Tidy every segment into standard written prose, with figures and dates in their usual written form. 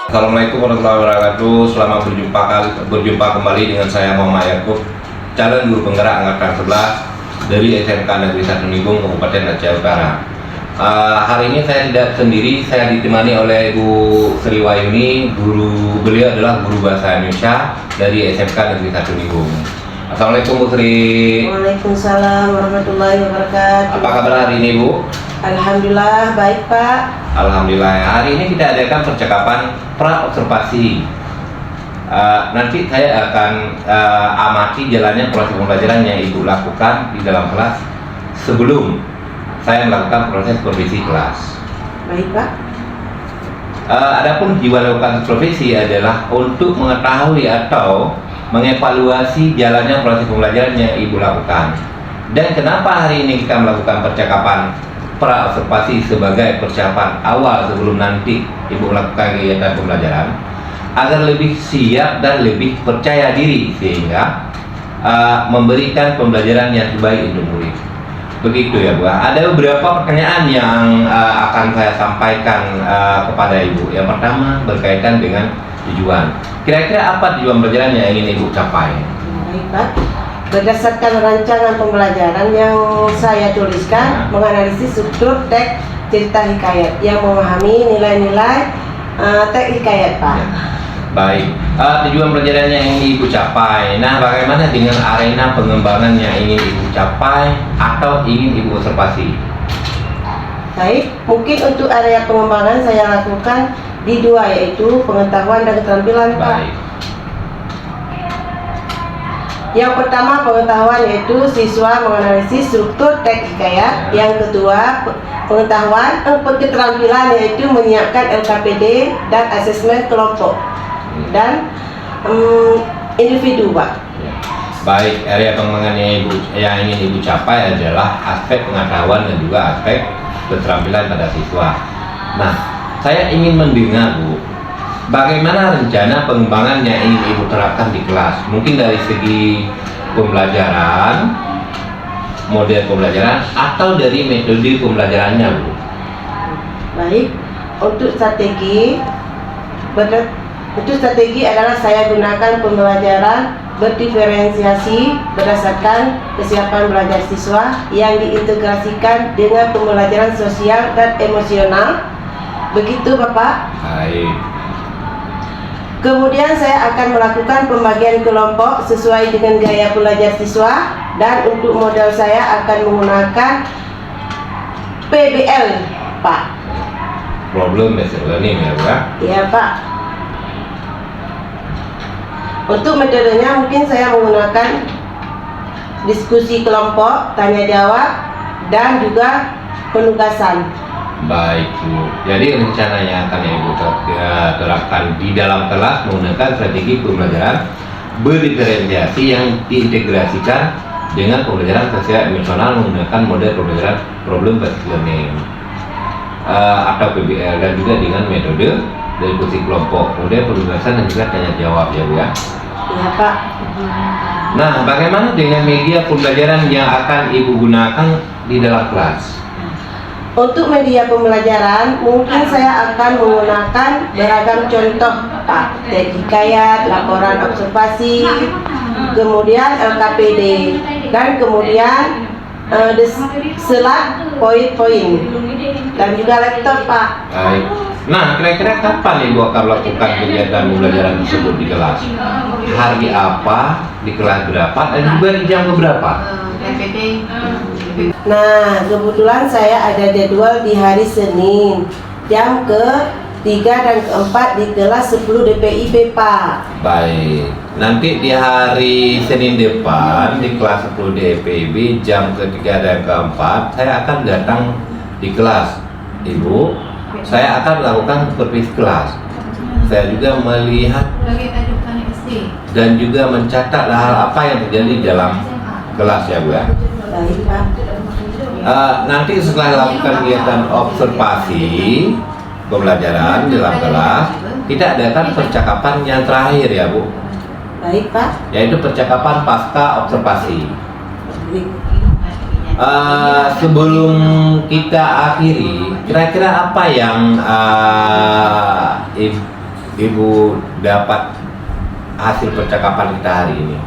Assalamualaikum warahmatullahi wabarakatuh. Selamat berjumpa kembali dengan saya Muhammad Yakub, calon guru penggerak angkatan 11 dari SMK Negeri 1 Ninggung, Kabupaten Aceh Utara. Hari ini saya tidak sendiri, saya ditemani oleh Ibu Sri Wayuni. Beliau adalah guru bahasa Indonesia dari SMK Negeri 1 Ninggung. Assalamualaikum Bu Sri. Waalaikumsalam warahmatullahi wabarakatuh. Apa kabar hari ini Bu? Alhamdulillah baik Pak. Alhamdulillah. Hari ini kita adakan percakapan pra-observasi. Nanti saya akan amati jalannya proses pembelajaran yang Ibu lakukan di dalam kelas sebelum saya melakukan proses supervisi kelas. Baik Pak. Adapun jiwa lakukan supervisi adalah untuk mengetahui atau mengevaluasi jalannya proses pembelajaran yang Ibu lakukan. Dan kenapa hari ini kita melakukan percakapan pra-observasi sebagai persiapan awal sebelum nanti Ibu melakukan kegiatan pembelajaran, agar lebih siap dan lebih percaya diri sehingga memberikan pembelajaran yang terbaik untuk murid. Begitu ya Bu. Ada beberapa pertanyaan yang akan saya sampaikan kepada Ibu. Yang pertama berkaitan dengan tujuan. Kira-kira apa tujuan pembelajaran yang ingin Ibu capai? Baik Pak. Berdasarkan rancangan pembelajaran yang saya tuliskan, menganalisis struktur teks cerita hikayat yang memahami nilai-nilai teks hikayat Pak. Baik, tujuan pelajaran yang ingin Ibu capai. Nah, bagaimana dengan arena pengembangan yang ingin Ibu capai atau ingin Ibu observasi? Baik, mungkin untuk area pengembangan saya lakukan di dua, yaitu pengetahuan dan keterampilan Pak. Baik. Yang pertama pengetahuan, yaitu siswa menganalisis struktur teks hikayat. Yang kedua pengetahuan keterampilan, yaitu menyiapkan LKPD dan asesmen kelompok dan individu Pak. Baik, area pengembangan yang ingin Ibu capai adalah aspek pengetahuan dan juga aspek keterampilan pada siswa. Nah, saya ingin mendengar Bu, bagaimana rencana pengembangan yang ingin Ibu terapkan di kelas? Mungkin dari segi pembelajaran, model pembelajaran, atau dari metode pembelajarannya Bu? Baik, untuk strategi adalah saya gunakan pembelajaran berdiferensiasi berdasarkan kesiapan belajar siswa yang diintegrasikan dengan pembelajaran sosial dan emosional. Begitu Bapak. Baik. Kemudian saya akan melakukan pembagian kelompok sesuai dengan gaya belajar siswa, dan untuk modal saya akan menggunakan PBL Pak. Problem based learning ya Bu? Iya Pak. Untuk metodenya mungkin saya menggunakan diskusi kelompok, tanya jawab, dan juga penugasan. Baik Bu, jadi rencananya akan Ibu terapkan di dalam kelas menggunakan strategi pembelajaran berdiferensiasi yang diintegrasikan dengan pembelajaran sosial emosional menggunakan model pembelajaran problem based learning atau PBL, dan juga dengan metode dari diskusi kelompok, kemudian penugasan dan juga tanya jawab ya Bu ya. Iya Pak. Nah, bagaimana dengan media pembelajaran yang akan Ibu gunakan di dalam kelas? Untuk media pembelajaran mungkin saya akan menggunakan beragam contoh Pak, teks hikayat, laporan observasi, kemudian LKPD, dan kemudian slide poin-poin, dan juga laptop Pak. Baik. Nah, kira-kira kapan Ibu akan melakukan kegiatan pembelajaran tersebut di kelas? Hari apa, di kelas berapa, dan juga di jam berapa? Nah, kebetulan saya ada jadwal di hari Senin jam ke-3 dan ke-4 di kelas 10 DPIP Pak. Baik. Nanti di hari Senin depan di kelas 10 DPIP jam ke-3 dan ke-4 saya akan datang di kelas Ibu. Saya akan melakukan supervisi kelas. Saya juga melihat dan juga mencatat hal apa yang terjadi dalam kelas ya Bu ya. Baik Pak. Nanti setelah lakukan kegiatan observasi pembelajaran dalam kelas, kita adakan percakapan yang terakhir ya Bu. Baik Pak. Yaitu percakapan pasca observasi. Sebelum kita akhiri, kira-kira apa yang Ibu dapat hasil percakapan kita hari ini?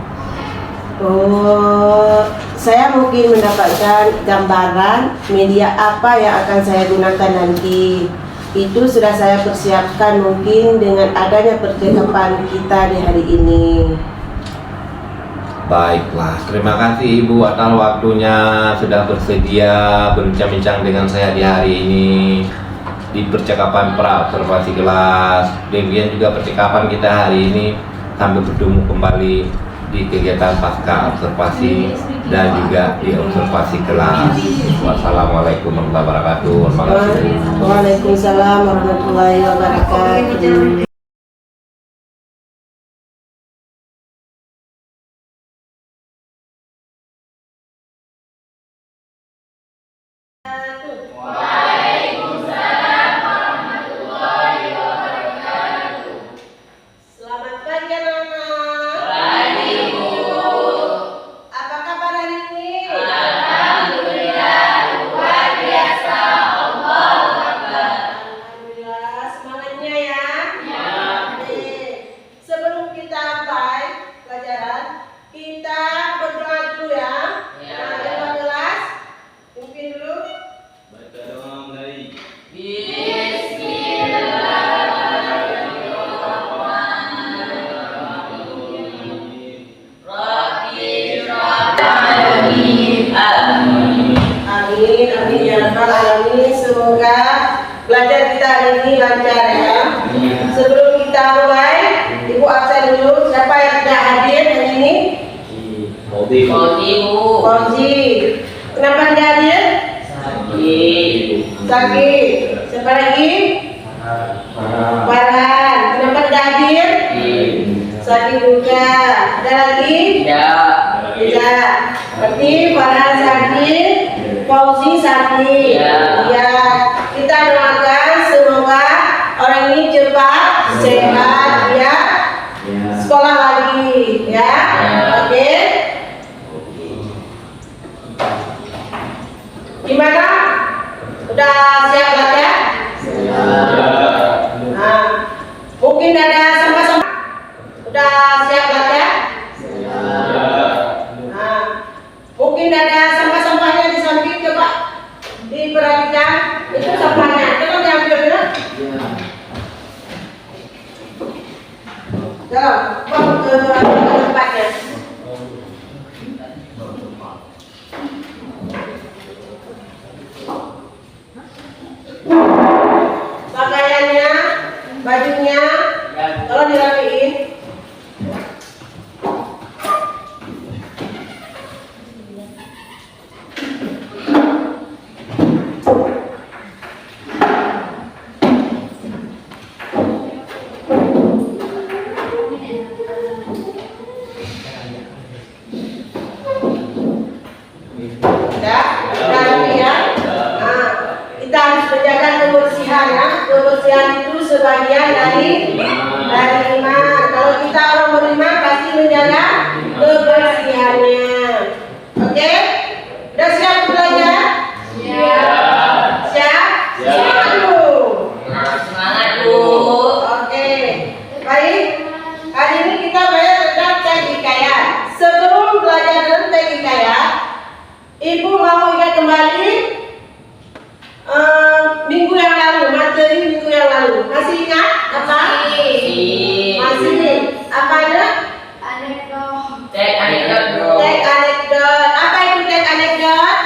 Oh, saya mungkin mendapatkan gambaran media apa yang akan saya gunakan nanti. Itu sudah saya persiapkan mungkin dengan adanya percakapan kita di hari ini. Baiklah, terima kasih Ibu atas waktunya sudah bersedia berbincang-bincang dengan saya di hari ini di percakapan pra observasi kelas. Demikian juga percakapan kita hari ini sampai bertemu kembali di kegiatan pasca observasi dan juga di observasi kelas. Wassalamualaikum warahmatullahi wabarakatuh. Terima kasih. Waalaikumsalam warahmatullahi wabarakatuh. Selamat pagi anak-anak. Pagi Bu. Apa kabar hari ini? Alhamdulillah luar biasa. Allahu Akbar. Alhamdulillah, semangatnya ya. Ya. Oke. Sebelum kita mulai pelajaran, kita berdoa dulu ya. Ya. Nah, ketua kelas, pimpin dulu. Baca doa dari Amin, amin ya rabbal alamin. Semoga belajar kita hari ini lancar ya. Sebelum kita mulai, Ibu absen dulu. Siapa yang tidak hadir hari ini? Modi Fauzi. Kenapa tidak hadir? Sakit. Siapa lagi? Farhan. Kenapa tidak hadir? Sakit juga. Ada lagi? Tidak. Berarti Farhan sakit, Fauzi sakit. Ya. Kita doakan semoga orang ini cepat sehat ya. Sekolah lagi ya. Oke. Gimana? Udah siap belajar? Nah, mungkin ada sama-sama. Udah siap belajar? Nah, mungkin ada sampah-sampahnya di samping, coba diperhatikan. Itu sampahnya, coba diambil dulu. Coba bawa ke tempatnya. Pakaiannya, bajunya, tolong dirapiin. Udah rapi ya. Nah, kita harus menjaga kebersihan ya. Kebersihan itu sebagian dari iman. Kalau kita orang beriman pasti menjaga kebersihannya. Oke? Udah siap belajar? Siap? Semangat dulu. Oke. Baik. Hari ini kita belajar tentang teks hikayat. Sebelum belajar tentang teks hikayat, Ibu mau ingat kembali minggu yang lalu, materi minggu yang lalu. Masih ingat apa? Masih. Apanya? Teks anekdot. Teks anekdot. Apa itu teks anekdot?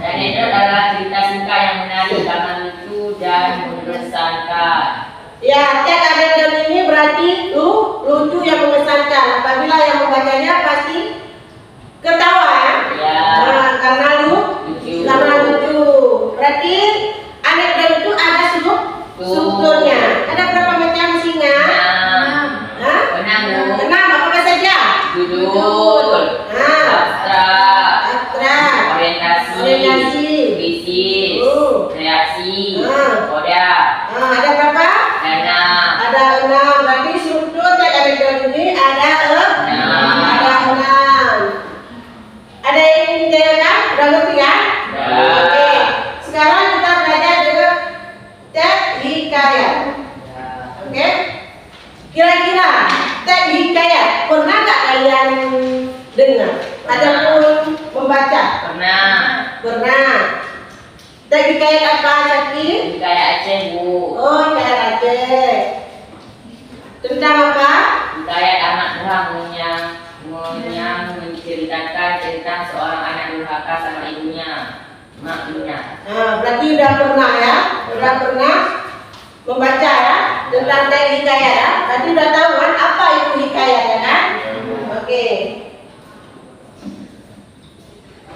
Anekdot adalah cerita singkat yang menarik, karena lucu dan mengesankan. Ya, teks anekdot ini berarti lucu yang mengesankan. Apabila yang membacanya pasti ketawa ya. Nah, karena lucu. Berarti anekdot itu ada strukturnya. Ada berapa macam singa? Hah? Enam. Apa saja? Judul, abstrak, orientasi, krisis, reaksi, koda. Ada berapa? 6. Pernah. Teh hikayat apa Syaki? Hikayat Aceh, Bu. Oh, hikayat Aceh. Tentang apa? Hikayat anak menceritakan tentang seorang anak durhaka sama ibunya, maknya. Nah, berarti udah pernah ya? Udah pernah membaca ya tentang teh hikayat ya? Berarti udah tahu kan apa itu hikayat ya kan? Oke.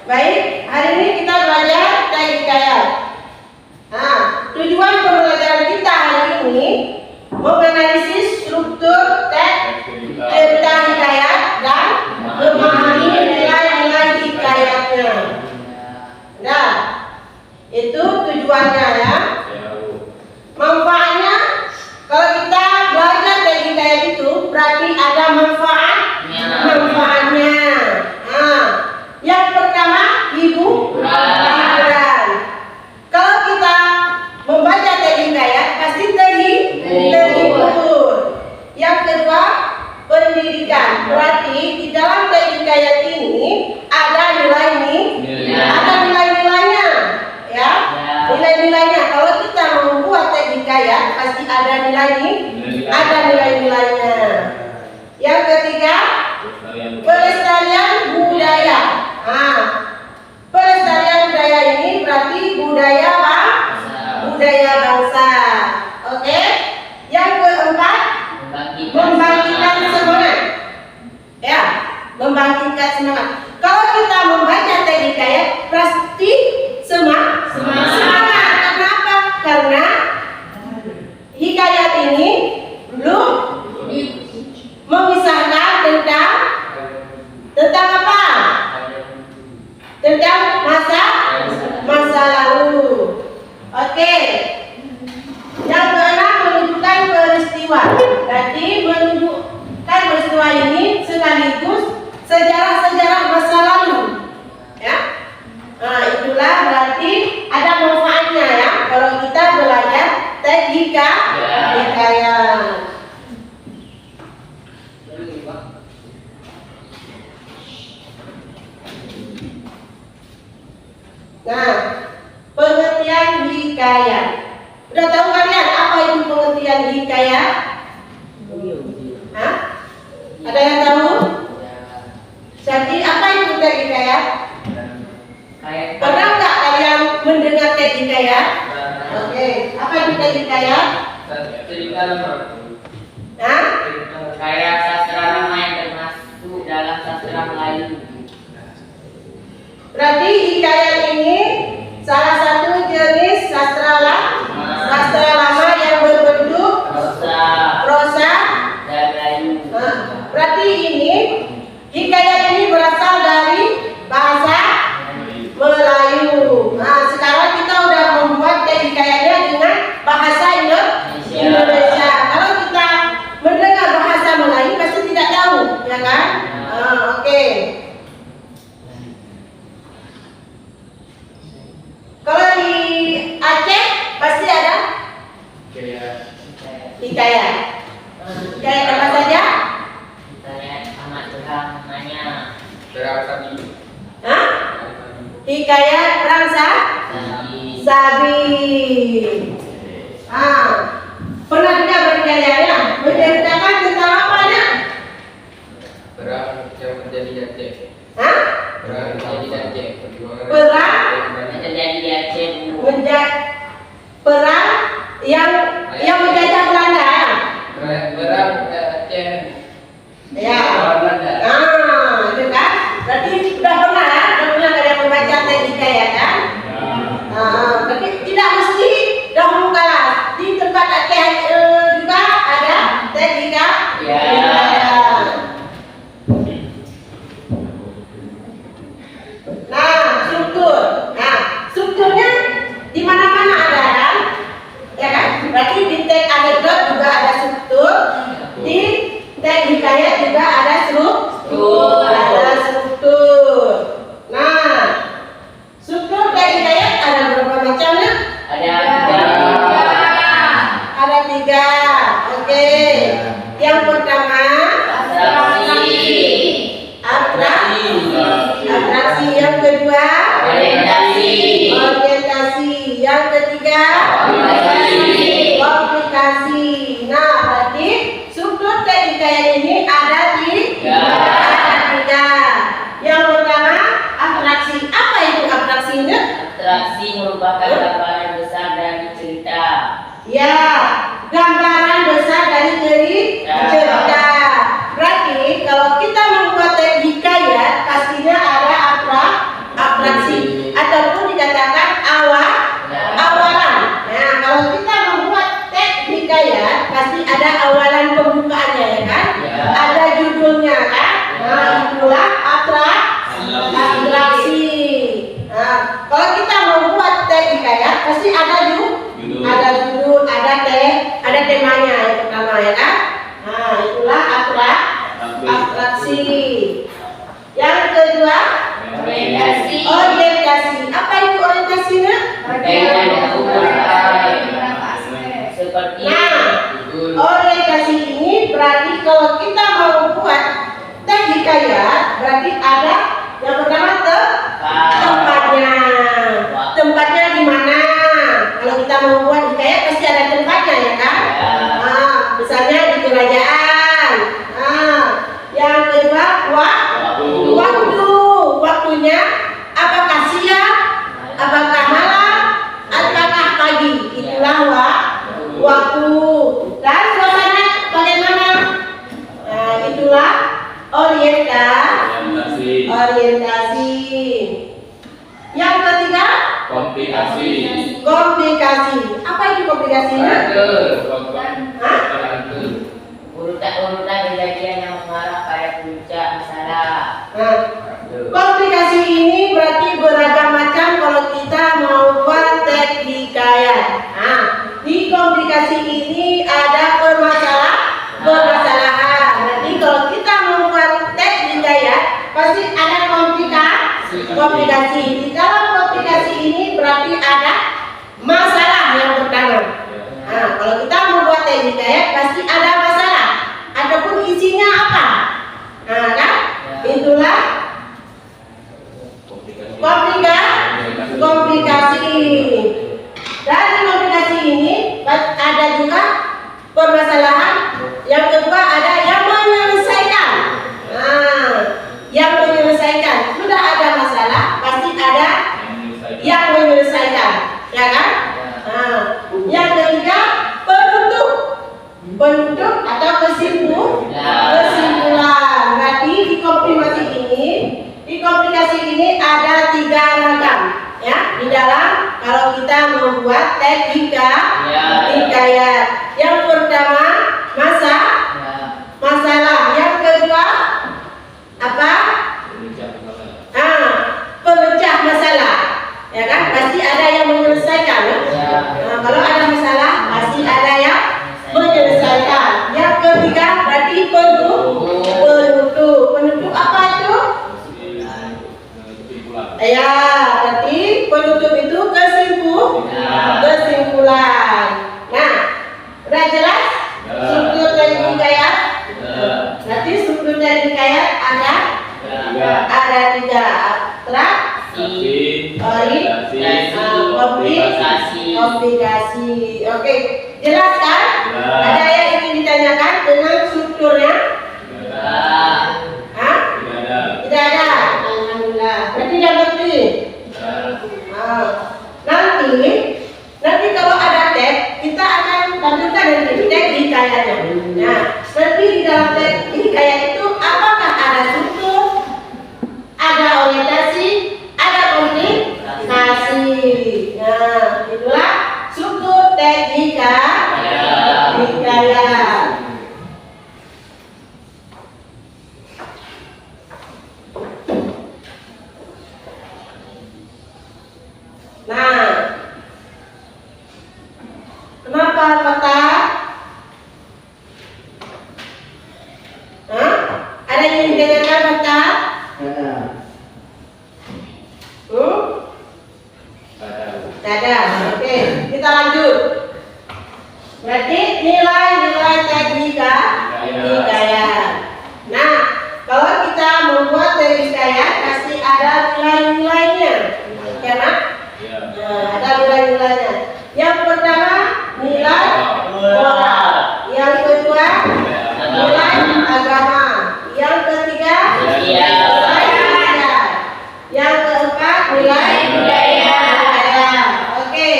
Baik, hari ini kita belajar teh hikayat. Nah, tujuan pembelajaran kita hari ini menganalisis struktur teks cerita hikayat dan memahami nilai-nilai hikayatnya. Nah, itu tujuannya ya. Manfaatnya, kalau kita belajar teks hikayat itu berarti ada manfaatnya. Nah, yang pertama hiburan. Kalau kita membaca teks hikayat pasti terhibur. Yang kedua pendidikan. Berarti di dalam teks hikayat ini ada nilainya, ya. Nilai-nilainya. Kalau kita membuat teks hikayat pasti ada nilainya. Yang ketiga pelestarian budaya. Pelestarian budaya ini berarti budaya bangsa. Oke. Yang keempat membangkitkan semangat. Ya, membangkitkan semangat. Kalau kita membaca teks hikayat pasti semangat. Kenapa? Karena hikayat ini belum memisahkan tentang apa? Tentang masa lalu. Oke. Yang keenam menunjukkan peristiwa. Berarti menunjukkan peristiwa ini sekaligus sejarah-sejarah masa lalu. Ya. Nah, itulah berarti ada manfaatnya ya kalau kita belajar teks hikayat. Nah, pengertian hikayat. Udah tahu kalian apa itu pengertian hikayat? Hah? Ada yang tahu? Jadi apa itu teks hikayat? Pernah nggak kalian mendengar teks hikayat? Oke, apa itu teks hikayat? Cerita lama. Hah? Kayak sastra lama yang termasuk dalam sastra Melayu. Berarti hikayat ini salah satu jenis sastra lama yang berbentuk prosa dan Melayu. Berarti ini hikayat ini berasal dari bahasa Melayu. Nah, sekarang kita udah membuat teks hikayatnya dengan bahasa Indonesia. Kalau kita mendengar bahasa Melayu pasti tidak tahu, ya kan? Oke. Kalau di Aceh pasti ada hikayat. Hikayat apa saja? Hikayat anak Tuhan nanya. Hah? Hikayat perang Sabi. Pernah dengar berkali-kali ya? Menceritakan tentang apa ya? Perang yang terjadi di Aceh. Hah? Perang yang terjadi di Aceh. Perjuangan Perang Yang terjadi di Aceh, Bu. perang yang menjajah Belanda ya? Perang Aceh. Ya. Belanda. Itu kan? Berarti sudah pernah ya? Sudah pernah kalian membaca teks hikayat kan? Tapi tidak mesti dahulu kala di tempat Aceh pasti ada awalan pembukaannya ya kan? Ya. Ada judulnya kan? Nah, itulah atraksi. Nah, kalau kita membuat teks hikayat pasti ada ada judul, ada temanya yang pertama ya kan? Nah, itulah atraksi. Yang kedua, orientasi. Apa itu orientasinya? Seperti Nah, orientasi ini berarti kalau kita mau buat teks hikayat berarti ada yang pertama tempatnya. Tempatnya di mana? Kalau kita mau buat hikayat pasti ada tempatnya ya kan? Nah, misalnya di kerajaan. Nah, yang kedua waktunya apakah siang, apakah malam, apakah pagi? Itulah waktu. Dan suasana bagaimana? Nah, itulah orientasi. Yang ketiga, komplikasi. Apa itu komplikasinya? Hah? urutan kejadian yang mengarah pada puncak masalah. Nah, komplikasi ini berarti beragam macam kalau kita mau buat teks hikayat. Nah, di komplikasi ini ada permasalahan. Jadi kalau kita mau buat teks hikayat pasti ada komplikasi. Di dalam komplikasi ini berarti ada masalah yang pertama. Nah, kalau kita mau buat teks hikayat pasti ada masalah. Adapun isinya apa? Nah, kan? Itulah komplikasi. Dari komplikasi ini ada juga permasalahan. Yang kedua ada yang menyelesaikan. Nah, yang menyelesaikan. Sudah ada masalah, pasti ada yang menyelesaikan, ya kan? Nah, yang ketiga penutup atau kesimpulan. Berarti di komplikasi ini ada 3 ragam ya di dalam kalau kita membuat teks hikayat. Yang pertama masalah. Yang kedua apa? Pemecah masalah. Ya kan? Pasti ada yang menyelesaikan. Ya? Nah, kalau ada masalah pasti ada yang menyelesaikan. Yang ketiga berarti penutup apa itu? Ya, berarti penutup itu kesimpulan. Nah, udah jelas struktur dari hikayat? Berarti struktur dari hikayat ada 3. Komplikasi. Oke, jelas kan? Ada yang ingin ditanyakan dengan strukturnya? Hah? Tidak ada. Alhamdulillah. Berarti tidak ngerti. Nanti kalau ada teks kita akan tampilkan nanti teks hikayatnya. Nah, nanti di dalam teks hikayat itu apakah ada struktur, ada orientasi, ada komplikasi. Nah, itulah struktur teks hikayat. Nah, kenapa kata? Ada yang ditanyakan kata? Ada. Oke, kita lanjut. Berarti nilai-nilai teks hikayat. Nah, kalau kita membuat teks hikayat pasti ada nilai-nilainya, ya nak? Ada nilai-nilainya. Yang pertama nilai moral. Yang kedua nilai agama. Yang ketiga nilai budaya. Yang keempat nilai budaya. Oke,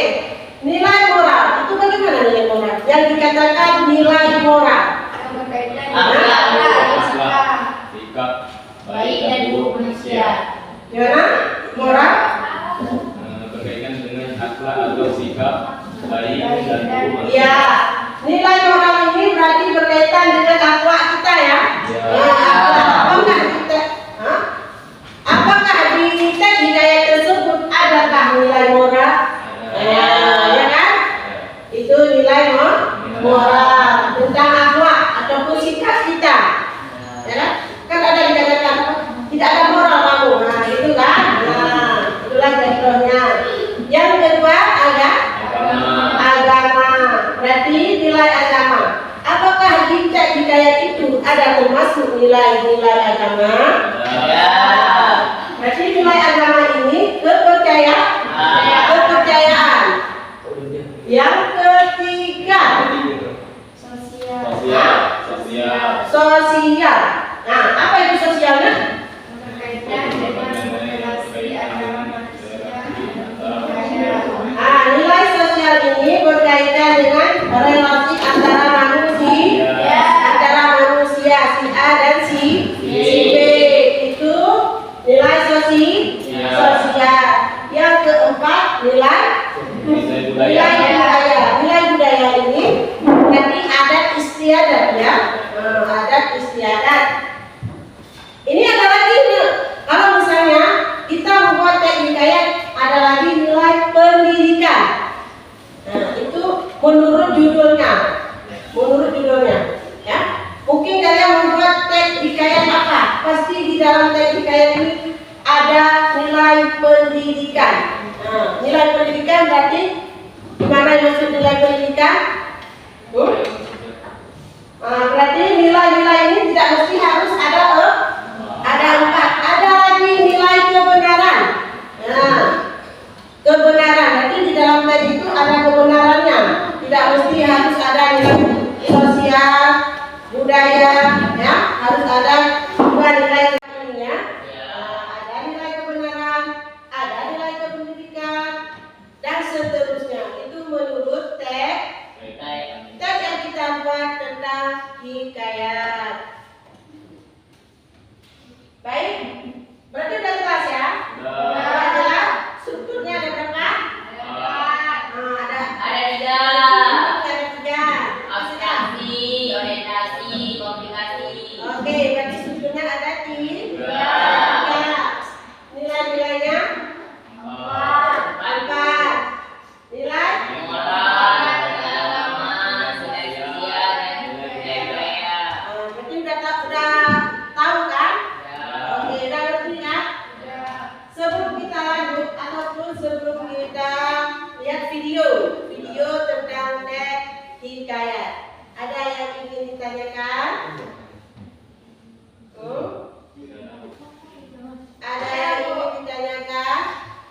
nilai moral itu bagaimana nilai moral? Yang dikatakan nilai moral. Sikap baik dan buruk manusia. Gimana? Moral? Berkaitan dengan akhlak atau sikap baik dan buruk manusia. Ya, nilai moral termasuk nilai-nilai agama. Ya. Berarti nilai agama ini kepercayaan. Yang ketiga, sosial. Nah, apa itu sosialnya? Nilai sosial ini berkaitan dengan relasi antara manusia si A dan si B. Itu nilai sosial. Yang keempat, nilai budaya. Nilai budaya ini berarti adat istiadat ya. Adat istiadat. Ini ada lagi nih. Kalau misalnya kita membuat teks hikayat, ada lagi nilai pendidikan. Nah, itu menurut judulnya. Ya. Mungkin kalian membuat teks hikayat apa? Pasti di dalam teks hikayat ini ada nilai pendidikan. Nah, nilai pendidikan berarti gimana maksud nilai pendidikan? Berarti nilai-nilai ini tidak mesti harus ada 4. Ada lagi nilai kebenaran. Nah, kebenaran berarti di dalam teks itu ada kebenarannya. Tidak mesti harus ada nilai sosial, budaya, ya. Harus ada dua nilai ini ya. Ada nilai kebenaran, ada nilai kependidikan, dan seterusnya. Itu menurut teks yang kita buat tentang hikayat. Baik, berarti udah jelas ya? Udah jelas? Strukturnya ada berapa? Ada 3. Abstraksi, orientasi, komunikasi. Oke, berarti strukturnya ada 3. Nilai-nilainya 4. Nilai berarti udah tahu kan? Oke, udah ngerti kan? Sebelum kita lanjut ataupun sebelum kita lihat video tentang teks hikayat, ada yang ingin ditanyakan? Ada yang ingin ditanyakan?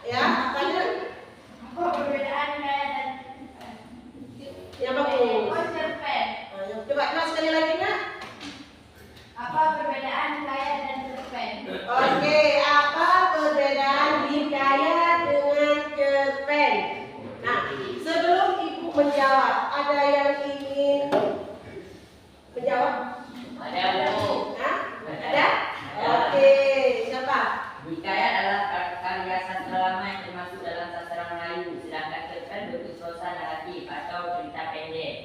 Ya, apanya? Yang bagus. Coba sekali lagi nak. Oke, apa perbedaan hikayat dengan cerpen? Nah, sebelum ibu menjawab, ada yang ingin menjawab? Ada Bu. Hah? Ada? Oke, siapa? Hikayat adalah karya sastra lama yang termasuk dalam sastra Melayu, sedangkan cerpen bentuk prosa naratif atau cerita pendek.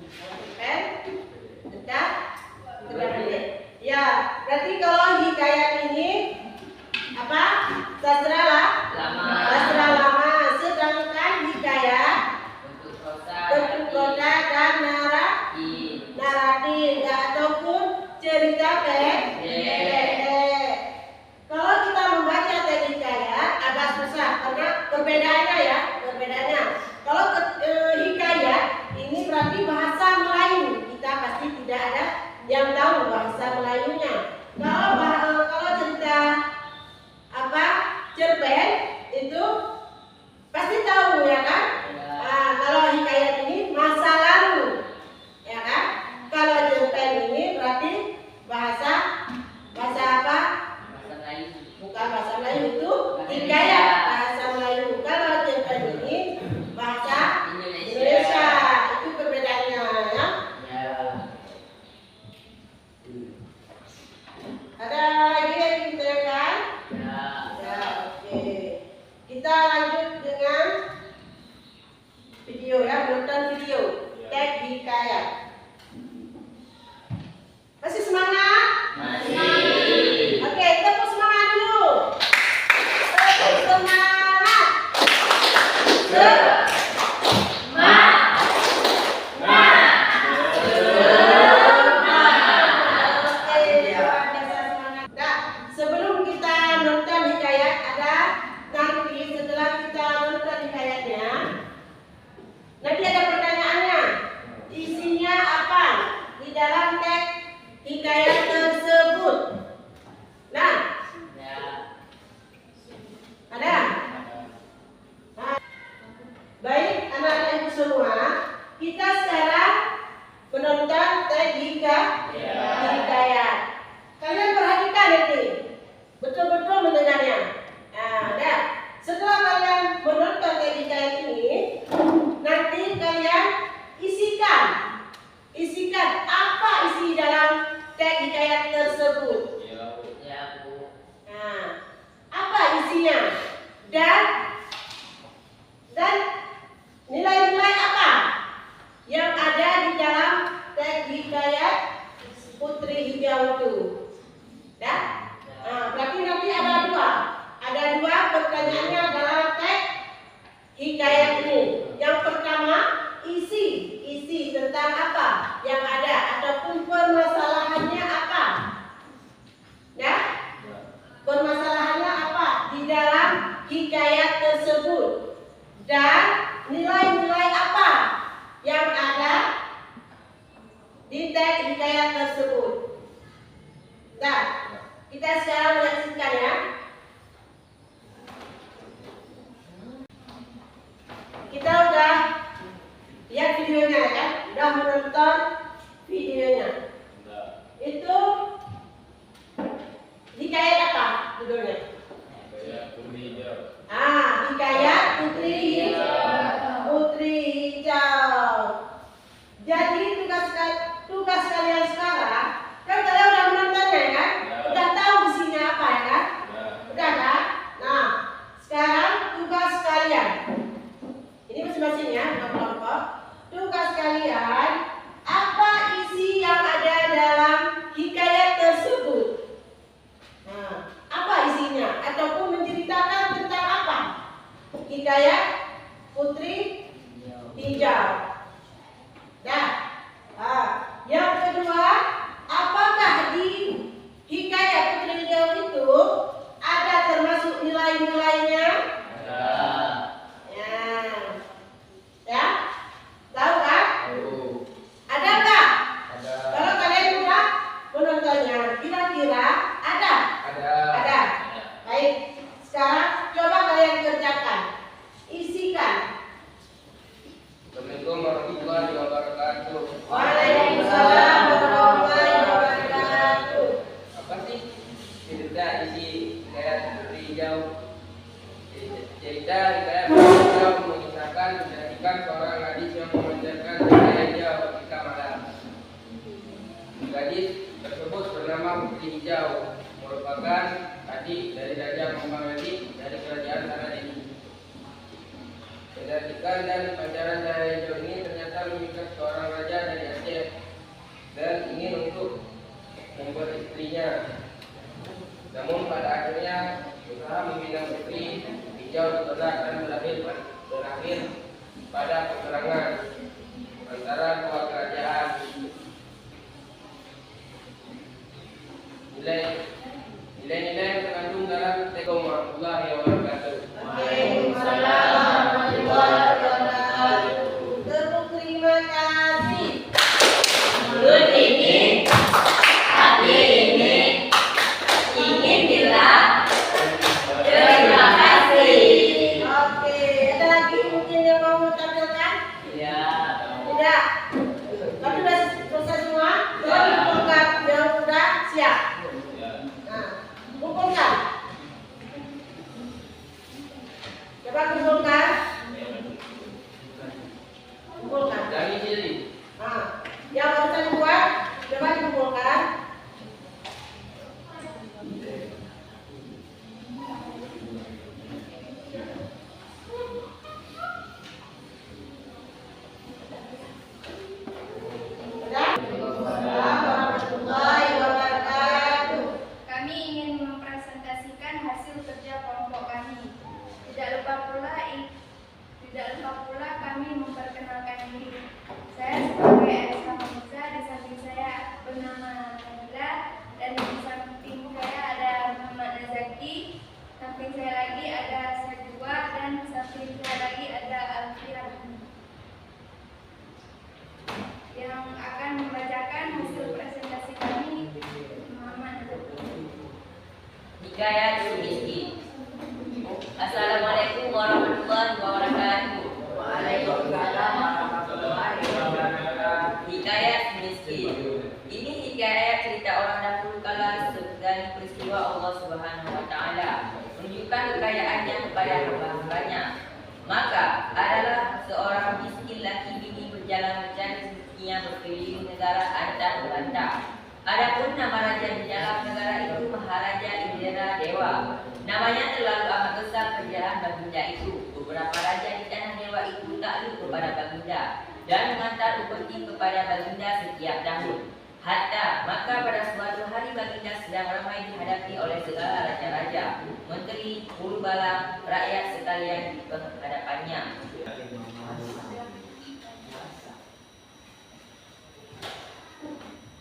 Cerpen? Dekat? Ya, berarti kalau hikayat ini apa? Sastra lama. Sedangkan hikayat Bentuk prosa dan naratif ya, ataupun cerita pendek. Kalau kita membaca teks hikayat agak susah karena perbedaannya. Kalau hikayat ini berarti bahasa Melayu, kita pasti tidak ada yang tahu bahasa Melayunya. Kalau hikayat tersebut. Nah, Ya. ada? Nah, baik anak-anak ibu semua, kita sekarang menonton teks hikayat. Kalian perhatikan ini, betul-betul mendengarnya. Nah, dah. Setelah kalian menonton teks hikayat ini, nanti kalian isikan apa isi dalam teks hikayat tersebut. Ya, Bu. Nah, apa isinya dan nilai-nilai apa yang ada di dalam teks hikayat Putri Hijau itu. Dah? Nah, berarti nanti ada dua pertanyaannya dalam teks hikayat ini. Yang pertama, isi tentang apa yang ada ataupun permasalahannya apa. Ya? Permasalahannya apa di dalam hikayat tersebut dan nilai-nilai apa yang ada di teks hikayat tersebut. Nah, kita sekarang menyaksikan ya. Kita udah lihat videonya ya, udah menonton videonya. Itu hikayat apa judulnya? Hikayat Putri Hijau. Jadi tugas kalian sekarang, kan kalian udah menontonnya kan? Udah tahu isinya apa ya kan? Udah kan? Nah, sekarang tugas kalian. Ini masing-masing ya, kelompok. Tugas kalian, apa isi yang ada dalam hikayat tersebut? Nah, apa isinya? Ataupun menceritakan tentang apa? Hikayat Putri Hijau. Dah. Yang kedua, apakah di hikayat Putri Hijau itu ada termasuk nilai-nilainya? Ya, tahu kan? Ada nggak? Kalau kalian sudah menontonnya, kira-kira ada? Ada. Baik, sekarang coba kalian kerjakan, isikan. Assalamualaikum warahmatullahi wabarakatuh. Waalaikumsalam warahmatullahi wabarakatuh. Apa sih cerita isi hikayat Putri Hijau? Cerita hikayat Putri Hijau mengisahkan menjadikan seorang gadis yang memanjatkan cahaya hijau ketika malam. Gadis tersebut bernama Putri Hijau, merupakan adik dari Raja Mamangadi dari kerajaan Tanah. Kecantikan dan pancaran cahaya hijau ini ternyata memikat seorang raja dari Aceh dan ingin untuk membuat istrinya. Namun pada akhirnya usaha meminang Putri Hijau ditolak dan berakhir pada peperangan antara dua kerajaan. Nilai-nilai yang terkandung dalam teks warahmatullahi wabarakatuh. Waalaikumsalam warahmatullahi wabarakatuh. Terima kasih. hikayat si miskin. Assalamualaikum warahmatullahi wabarakatuh. Waalaikumsalam warahmatullahi wabarakatuh. Hikayat si miskin. Ini hikayat cerita orang dahulu kala dari peristiwa Allah Subhanahu wa taala menunjukkan kekayaannya kepada hamba-hambanya. Maka adalah seorang miskin laki bini berjalan mencari rezekinya berkeliling negara antar belantah. Adapun nama raja di dalam negara itu Maharaja Indra Dewa. Namanya terlalu amat besar kerjaan Baginda itu. Beberapa raja di tanah Dewa itu takluk kepada Baginda dan mengantar upeti kepada Baginda setiap tahun. Hatta maka pada suatu hari Baginda sedang ramai dihadapi oleh segala raja-raja, menteri, guru bala, rakyat sekalian di hadapannya.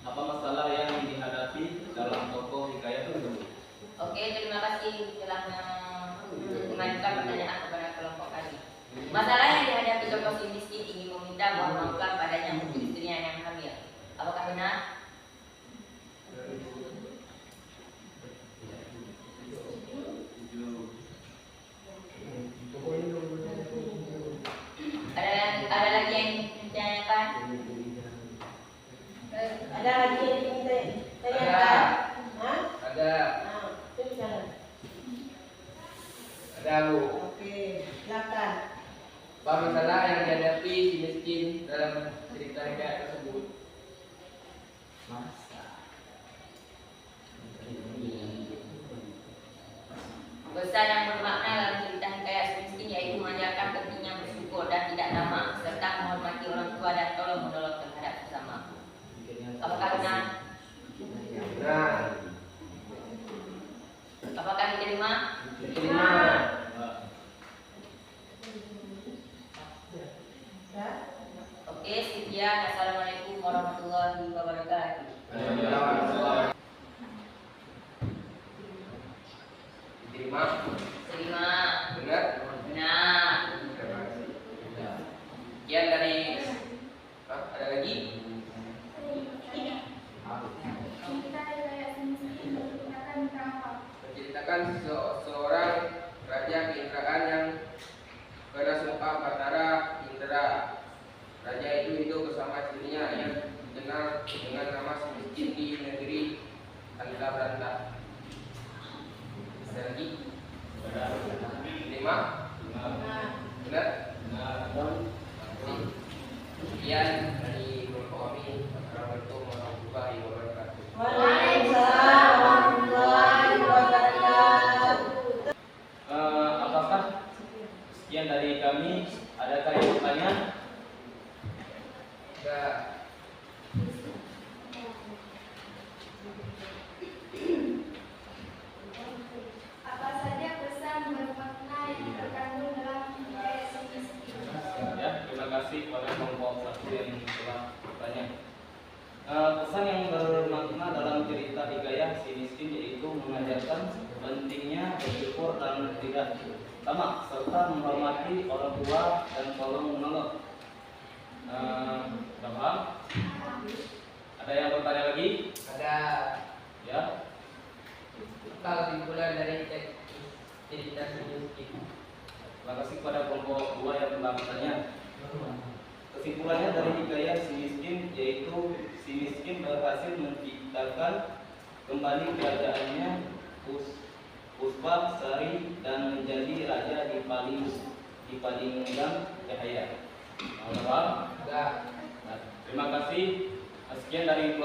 Apa masalah yang dihadapi dalam tokoh hikayat tersebut? Oke, terima kasih telah mengajukan pertanyaan kepada kelompok kami. Masalah yang dihadapi tokoh si miskin ingin meminta mohon maaf padanya untuk istrinya yang hamil. Apakah benar? Ada lagi yang ditanyakan? Ada lagi yang ingin tanyakan? Hah? Ada. Nah, itu jalan. Ada Bu. Oke, silakan. Apa masalah yang dihadapi si miskin dalam cerita hikayat tersebut? Pesan yang bermakna dalam cerita hikayat si miskin yaitu mengajarkan pentingnya bersyukur dan tidak tamak serta menghormati orang tua dan tolong menolong terhadap sesama. Apakah benar? Nah, Apakah diterima? diterima. Ya. Oke, sekian. Assalamualaikum warahmatullahi wabarakatuh. Diterima. Terima. Benar. Benar. Sekian dari ada lagi? Menceritakan seorang raja keinderaan yang kena sumpah Batara Indra. Raja itu hidup bersama istrinya yang dikenal dengan nama si miskin di negeri Anta Berantah. Ada lagi? Terima? Benar? Sekian dari kelompok kami. Assalamualaikum warahmatullahi wabarakatuh. Waalaikumsalam warahmatullahi wabarakatuh. Apakah sekian dari kami? Adakah yang bertanya? Ada. Apa saja pesan bermakna yang terkandung dalam hikayat si miskin? Ya, terima kasih kepada kelompok satu yang telah bertanya. Pesan yang bermakna dalam cerita hikayat si miskin yaitu mengajarkan pentingnya bersyukur dan tidak tamak serta menghormati orang tua dan tolong menolong. Paham? Ada yang bertanya lagi? Ada. Ya. Apa kesimpulan dari teks cerita si miskin? Terima kasih kepada kelompok dua yang telah bertanya. Kesimpulannya dari hikayat si miskin yaitu si miskin berhasil menciptakan kembali kerajaannya Puspa Sari dan menjadi raja di Palinggang Cahaya. Paham? Ada. Nah, terima kasih. Sekian dari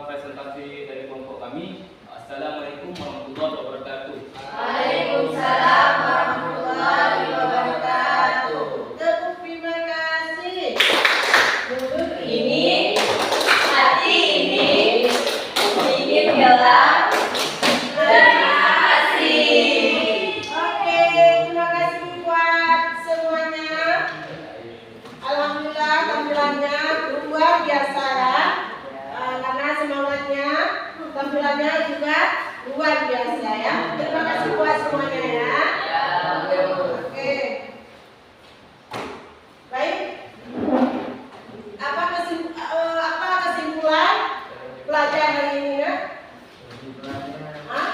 presentasi dari kelompok kami. Assalamualaikum warahmatullahi wabarakatuh. Waalaikumsalam warahmatullahi wabarakatuh. Tepuk terima kasih. Duduk Ini hati ini ingin bilang terima kasih. Oke, terima kasih buat semuanya. Alhamdulillah tampilannya luar biasa ya. Karena semangatnya, tampilannya juga luar biasa ya. Terima kasih buat semuanya ya. Oke. Baik. Apa kesimpulan pelajaran hari ini ya? Hah?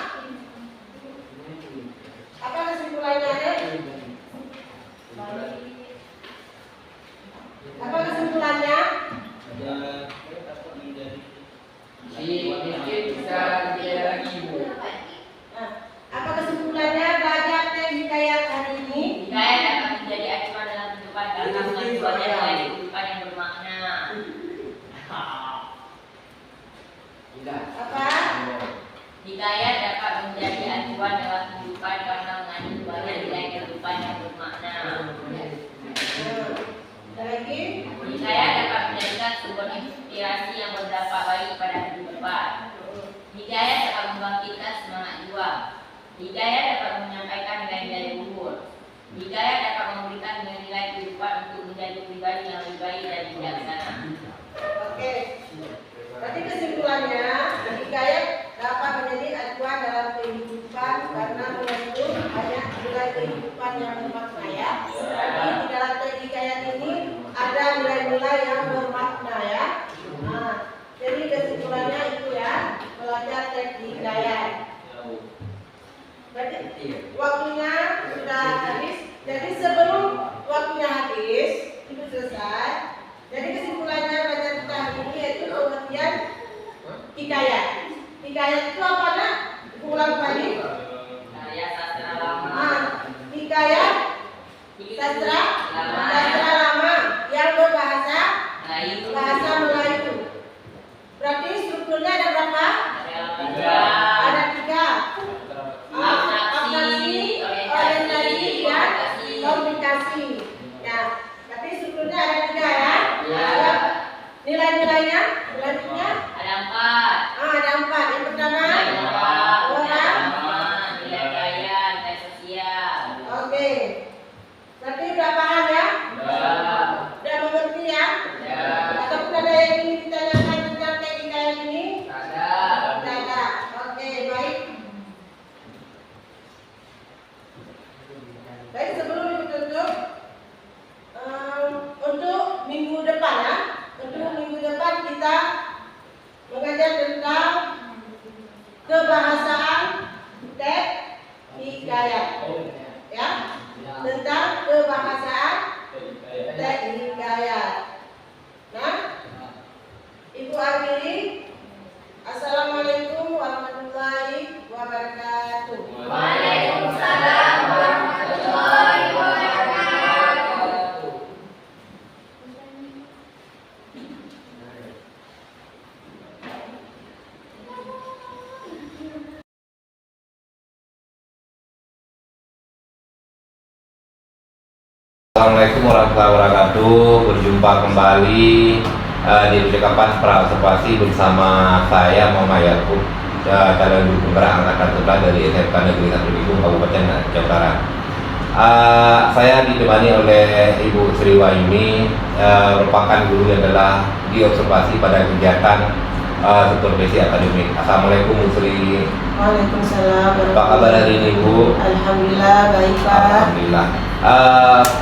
Apa? Hikayat dapat menjadi acuan dalam kehidupan karena mengandung banyak nilai kehidupan yang bermakna. Ada lagi? Hikayat dapat menjadikan sumber inspirasi yang berdampak baik pada kehidupan. Hikayat dapat membangkitkan semangat juang. Hikayat dapat menyampaikan nilai-nilai luhur. Hikayat dapat memberikan nilai kehidupan untuk menjadi pribadi yang lebih baik dan bijaksana. Oke. Berarti kesimpulannya, hikayat dapat menjadi acuan dalam kehidupan karena mengandung banyak nilai kehidupan yang bermakna ya. Jadi di dalam teks hikayat ini ada nilai-nilai yang bermakna ya. Nah, jadi kesimpulannya itu ya, belajar teks hikayat. Berarti waktunya sudah habis. Jadi sebelum waktunya habis, itu selesai. Jadi kesimpulannya belajar kita hari ini yaitu pengertian hikayat. Hikayat itu apa nak? Ulang kembali. Karya sastra lama. Hikayat sastra lama yang berbahasa bahasa Melayu. Berarti strukturnya ada berapa? Ada 3. Abstraksi, orientasi, dan komunikasi. Ya, tapi strukturnya ada 3 ya. Ya. Nilai-nilainya selanjutnya Ada 4. ada 4. Yang pertama orang. Nilai budaya, nilai sosial. Oke. Berarti udah paham ya? Udah mengerti ya? Ataupun ada yang ingin ditanyakan tentang teknik kayak ini? Tidak ada. Oke, baik. Baik, sebelum ditutup, untuk minggu depan ya, untuk minggu depan kita mengajar tentang kebahasaan teks hikayat, ya, tentang kebahasaan teks hikayat. Nah, Ibu akhiri. Assalamualaikum warahmatullahi wabarakatuh. Waalaikumsalam warahmatullahi wabarakatuh. Assalamualaikum warahmatullahi wabarakatuh. Berjumpa kembali di percakapan praobservasi bersama saya Muhammad Yakub, calon guru penggerak angkatan 11 dari SMK Negeri 1 Bitung, Kabupaten Aceh Utara. Saya ditemani oleh Ibu Sri Wahyuni, merupakan guru yang telah diobservasi pada kegiatan sektor basic akademik. Assalamualaikum Bu Sri. Waalaikumsalam. Apa kabar hari ini Bu? Alhamdulillah baik Pak. Alhamdulillah.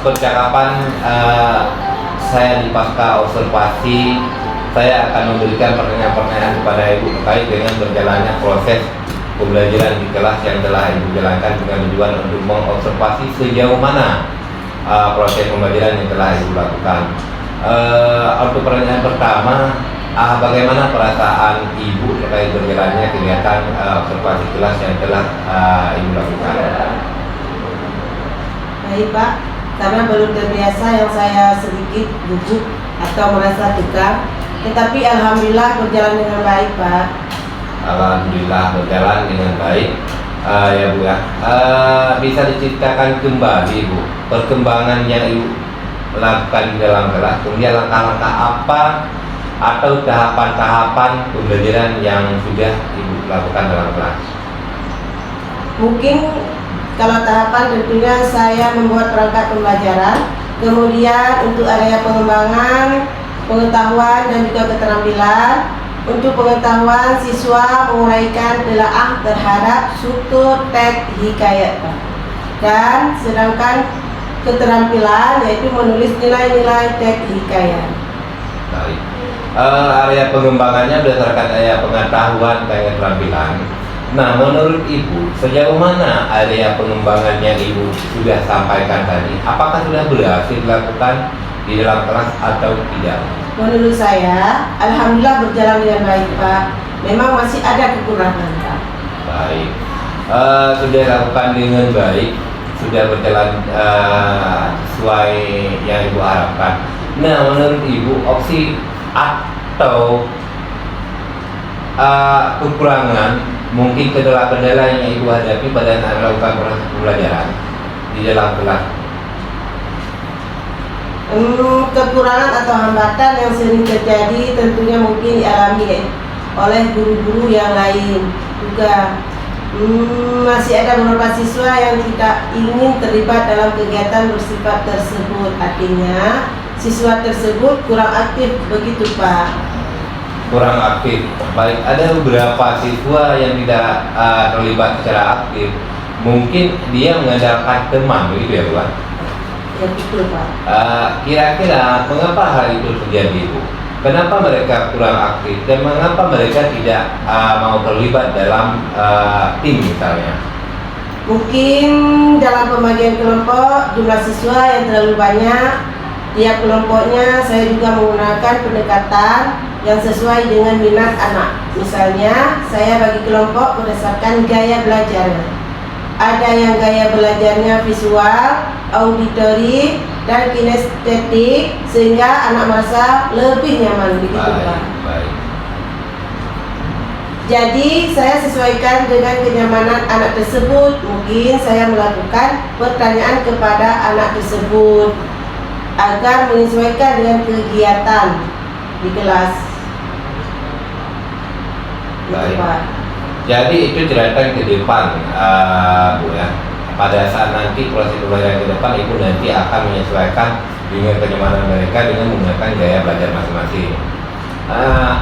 Percakapan saya di pasca observasi, saya akan memberikan pertanyaan-pertanyaan kepada Ibu terkait dengan berjalannya proses pembelajaran di kelas yang telah Ibu jalankan dengan tujuan untuk mengobservasi sejauh mana proses pembelajaran yang telah Ibu lakukan. Untuk pertanyaan pertama, bagaimana perasaan Ibu terkait berjalannya kegiatan observasi kelas yang telah Ibu lakukan? Baik Pak, karena belum terbiasa yang saya sedikit gugup atau merasa tegang, tetapi alhamdulillah berjalan dengan baik Pak. Alhamdulillah berjalan dengan baik. Ya Bu ya. Bisa diceritakan kembali Bu perkembangan yang Ibu lakukan di dalam kelas, kemudian langkah-langkah apa atau tahapan-tahapan pembelajaran yang sudah Ibu lakukan dalam kelas? Mungkin kalau tahapan tentunya saya membuat perangkat pembelajaran, kemudian untuk area pengembangan, pengetahuan dan juga keterampilan. Untuk pengetahuan, siswa menguraikan telaah terhadap struktur teks hikayat Pak. Dan sedangkan keterampilan yaitu menulis nilai-nilai teks hikayat. Baik. Area pengembangannya berdasarkan area pengetahuan dan keterampilan. Nah, menurut Ibu, sejauh mana area pengembangannya Ibu sudah sampaikan tadi? Apakah sudah berhasil dilakukan di dalam kelas atau tidak? Menurut saya, alhamdulillah berjalan dengan baik Pak. Memang masih ada kekurangan Pak. Baik. Sudah dilakukan dengan baik, sudah berjalan sesuai yang Ibu harapkan. Nah, menurut Ibu, opsi atau kekurangan, mungkin kendala-kendala yang ibu hadapi pada saat melakukan proses pembelajaran di dalam kelas? Kekurangan atau hambatan yang sering terjadi tentunya mungkin dialami oleh guru-guru yang lain juga. Masih ada beberapa siswa yang tidak ingin terlibat dalam kegiatan bersifat tersebut. Artinya siswa tersebut kurang aktif, begitu Pak. Kurang aktif. Baik, ada beberapa siswa yang tidak terlibat secara aktif. Mungkin dia mengandalkan teman, begitu ya Bu? Ya betul Pak. Kira-kira mengapa hal itu terjadi Bu? Kenapa mereka kurang aktif dan mengapa mereka tidak mau terlibat dalam tim misalnya? Mungkin dalam pembagian kelompok jumlah siswa yang terlalu banyak. Tiap kelompoknya saya juga menggunakan pendekatan yang sesuai dengan minat anak. Misalnya saya bagi kelompok berdasarkan gaya belajarnya. Ada yang gaya belajarnya visual, auditori, dan kinestetik, sehingga anak merasa lebih nyaman, begitu Pak. Baik. Jadi saya sesuaikan dengan kenyamanan anak tersebut. Mungkin saya melakukan pertanyaan kepada anak tersebut agar menyesuaikan dengan kegiatan di kelas. Baik. Gitu, Pak. Jadi itu cerita ke depan, Bu ya. Pada saat nanti proses pembelajaran ke depan, Ibu nanti akan menyesuaikan dengan kenyamanan mereka dengan menggunakan gaya belajar masing-masing.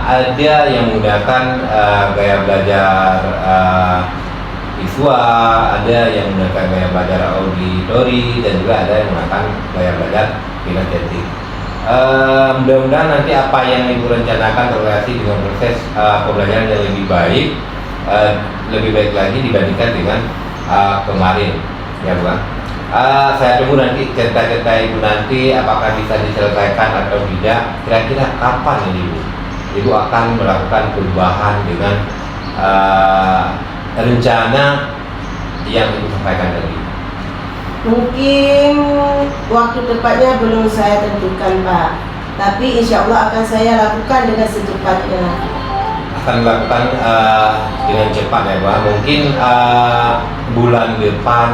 Ada yang menggunakan gaya belajar visual, ada yang menggunakan gaya belajar auditori, dan juga ada yang menggunakan gaya belajar kinestetik. Mudah-mudahan nanti apa yang Ibu rencanakan terrelasi dengan proses pembelajaran yang lebih baik lagi dibandingkan dengan kemarin, ya Bu. Saya tunggu nanti cerita-cerita Ibu nanti apakah bisa diselesaikan atau tidak. Kira-kira kapan ini Bu? Ibu akan melakukan perubahan dengan rencana yang Ibu sampaikan tadi. Mungkin waktu tepatnya belum saya tentukan Pak, tapi insya Allah akan saya lakukan dengan secepatnya. Akan dilakukan dengan cepat ya Bu. Mungkin bulan depan.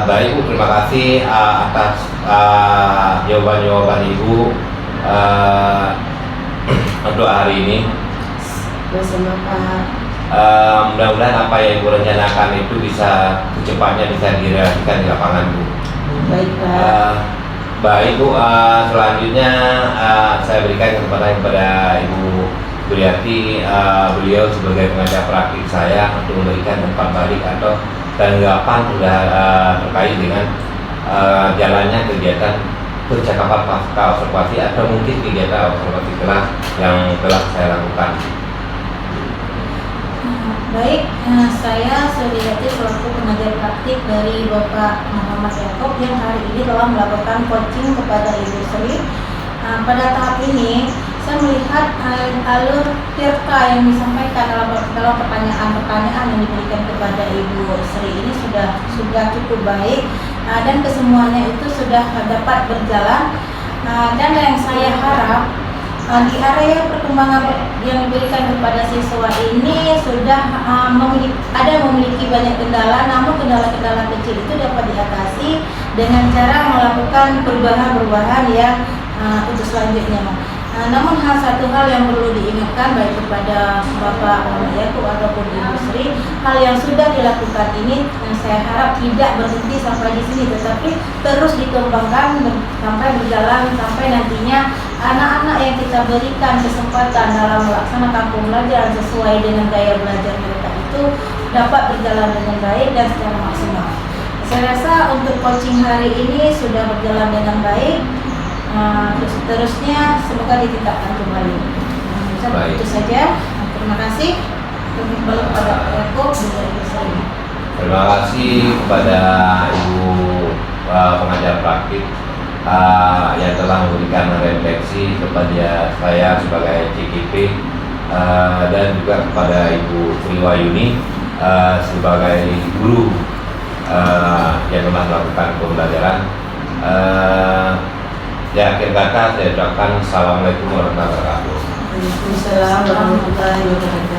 Baik Bu, terima kasih atas jawaban-jawaban Ibu untuk hari ini. Bersama Pak. Mudah-mudahan apa yang Ibu rencanakan itu bisa secepatnya bisa direalisasikan di lapangan Bu. Baik Pak. Baik Bu, selanjutnya saya berikan kesempatan kepada Ibu Buryati, beliau sebagai pengajar praktik saya untuk memberikan umpan balik atau tanggapan terkait dengan jalannya kegiatan percakapan pasca observasi atau mungkin kegiatan observasi kelas yang telah saya lakukan. Baik, saya Suryati selaku pengajar praktik dari Bapak Muhammad Yaakob yang hari ini telah melakukan coaching kepada Ibu Sri. Pada tahap ini saya melihat alur tirta yang disampaikan dalam pertanyaan-pertanyaan yang diberikan kepada Ibu Sri ini sudah cukup baik, dan kesemuanya itu sudah dapat berjalan, dan yang saya harap di area perkembangan yang diberikan kepada siswa ini sudah memiliki banyak kendala, namun kendala-kendala kecil itu dapat diatasi dengan cara melakukan perubahan-perubahan yang untuk selanjutnya. Namun satu hal yang perlu diingatkan baik kepada Bapak Muhammad Yaakob ataupun Ibu Sri, hal yang sudah dilakukan ini saya harap tidak berhenti sampai di sini, tetapi terus dikembangkan sampai berjalan sampai nantinya anak-anak yang kita berikan kesempatan dalam melaksanakan pembelajaran sesuai dengan gaya belajar mereka itu dapat berjalan dengan baik dan secara maksimal. Saya rasa untuk coaching hari ini sudah berjalan dengan baik. Terusnya semoga ditingkatkan kembali. Itu saja. Terima kasih. Kembali kepada Pak Yaakob dan Ibu Sri. Terima kasih kepada Ibu pengajar praktik yang telah memberikan refleksi kepada saya sebagai CKP, dan juga kepada Ibu Sri Wahyuni sebagai guru yang telah melakukan pembelajaran. Di akhir kata saya ucapkan Assalamualaikum warahmatullahi wabarakatuh. Waalaikumsalam warahmatullahi wabarakatuh.